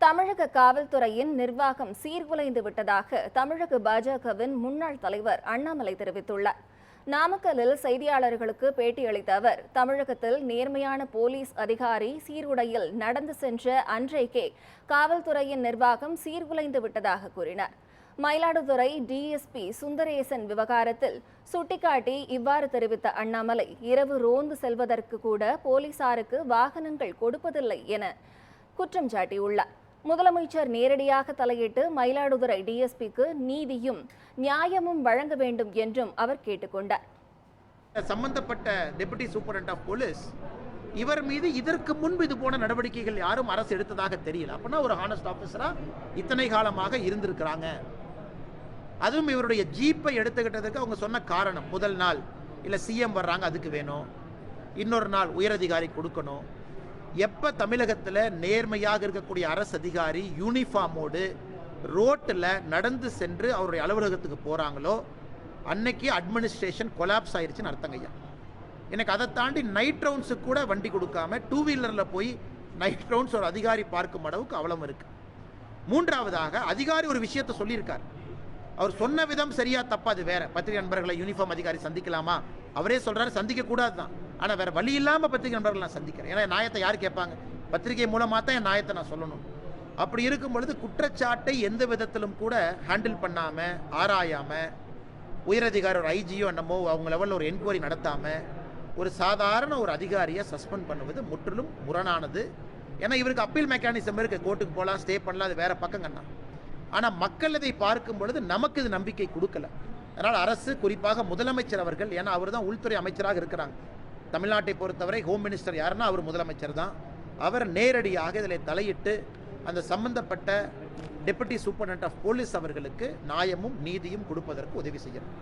தமிழக காவல்துறையின் நிர்வாகம் சீர்குலைந்து விட்டதாக தமிழக பாஜகவின் முன்னாள் தலைவர் அண்ணாமலை தெரிவித்துள்ளார். நாமக்கல்லில் செய்தியாளர்களுக்கு பேட்டியளித்த அவர், தமிழகத்தில் நேர்மையான போலீஸ் அதிகாரி சீருடையில் நடந்து சென்ற அன்றைக்கே காவல்துறையின் நிர்வாகம் சீர்குலைந்து விட்டதாக கூறினார். மயிலாடுதுறை டிஎஸ்பி சுந்தரேசன் விவகாரத்தில் சுட்டிக்காட்டி இவ்வாறு தெரிவித்த அண்ணாமலை, இரவு ரோந்து செல்வதற்கு கூட போலீசாருக்கு வாகனங்கள் கொடுப்பதில்லை என குற்றம் சாட்டியுள்ளார். முதலமைச்சர் நேரடியாக தலையிட்டு மயிலாடுதுறை டிஎஸ்பிக்கு நீதியும் நியாயமும் வழங்க வேண்டும் என்றும் அவர் கேட்டுக்கொண்டார். சம்பந்தப்பட்ட டெபுட்டி சூப்பரண்ட் ஆஃப் போலீஸ் இவர் மீது இதற்கு முன்பு இது போன நடவடிக்கைகள் யாரும் அரசு எடுத்ததாக தெரியல. அப்படின்னா ஒரு ஹானஸ்ட் ஆபீசரா இத்தனை காலமாக இருந்திருக்கிறாங்க. அதுவும் இவருடைய ஜீப்பை எடுத்துக்கிட்டதுக்கு அவங்க சொன்ன காரணம், முதல் நாள் இல்லை சிஎம் வர்றாங்க அதுக்கு வேணும், இன்னொரு நாள் உயரதிகாரி கொடுக்கணும். எப்போ தமிழகத்தில் நேர்மையாக இருக்கக்கூடிய அரசு அதிகாரி யூனிஃபார்மோடு ரோட்டில் நடந்து சென்று அவருடைய அலுவலகத்துக்கு போகிறாங்களோ அன்னைக்கு அட்மினிஸ்ட்ரேஷன் கொலாப்ஸ் ஆயிடுச்சுன்னு அர்த்தங்கய்யா. எனக்கு அதை தாண்டி நைட் ரவுண்ட்ஸுக்கு கூட வண்டி கொடுக்காம டூ வீலரில் போய் நைட் ரவுண்ட்ஸ் ஒரு அதிகாரி பார்க்கும் அளவுக்கு அவலம் இருக்கு. மூன்றாவதாக, அதிகாரி ஒரு விஷயத்தை சொல்லியிருக்கார். அவர் சொன்ன விதம் சரியா தப்பா அது வேற. பத்திரிகை நண்பர்களை யூனிஃபார்ம் அதிகாரி சந்திக்கலாமா? அவரே சொல்றாரு சந்திக்க கூடாது தான். ஆனால் வேற வழி இல்லாமல் பத்திரிகை நண்பர்கள் நான் சந்திக்கிறேன். ஏன்னா நியாயத்தை யார் கேட்பாங்க? பத்திரிகை மூலமாக தான் என் நியாயத்தை நான் சொல்லணும். அப்படி இருக்கும் பொழுது குற்றச்சாட்டை எந்த விதத்திலும் கூட ஹேண்டில் பண்ணாமல், ஆராயாமல், உயரதிகாரி ஒரு ஐஜியோ என்னமோ அவங்க லெவலில் ஒரு என்கொயரி நடத்தாமல் ஒரு சாதாரண ஒரு அதிகாரியை சஸ்பெண்ட் பண்ணுவது முற்றிலும் முரணானது. ஏன்னா இவருக்கு அப்பீல் மெக்கானிசம் இருக்குது, கோர்ட்டுக்கு போகலாம், ஸ்டே பண்ணலாம், அது வேற பக்கங்கண்ணா. ஆனால் மக்கள் இதை பார்க்கும் பொழுது நமக்கு இது நம்பிக்கை கொடுக்கல. அதனால் அரசு, குறிப்பாக முதலமைச்சர் அவர்கள், ஏன்னா அவர் தான் உள்துறை அமைச்சராக இருக்கிறாங்க தமிழ்நாட்டை பொறுத்தவரை, ஹோம் மினிஸ்டர் யாருன்னா அவர் முதலமைச்சர் தான். அவர் நேரடியாக இதில் தலையிட்டு அந்த சம்பந்தப்பட்ட டெபுட்டி சூப்பரண்ட் ஆஃப் போலீஸ் அவர்களுக்கு நியாயமும் நீதியும் கொடுப்பதற்கு உதவி செய்யணும்.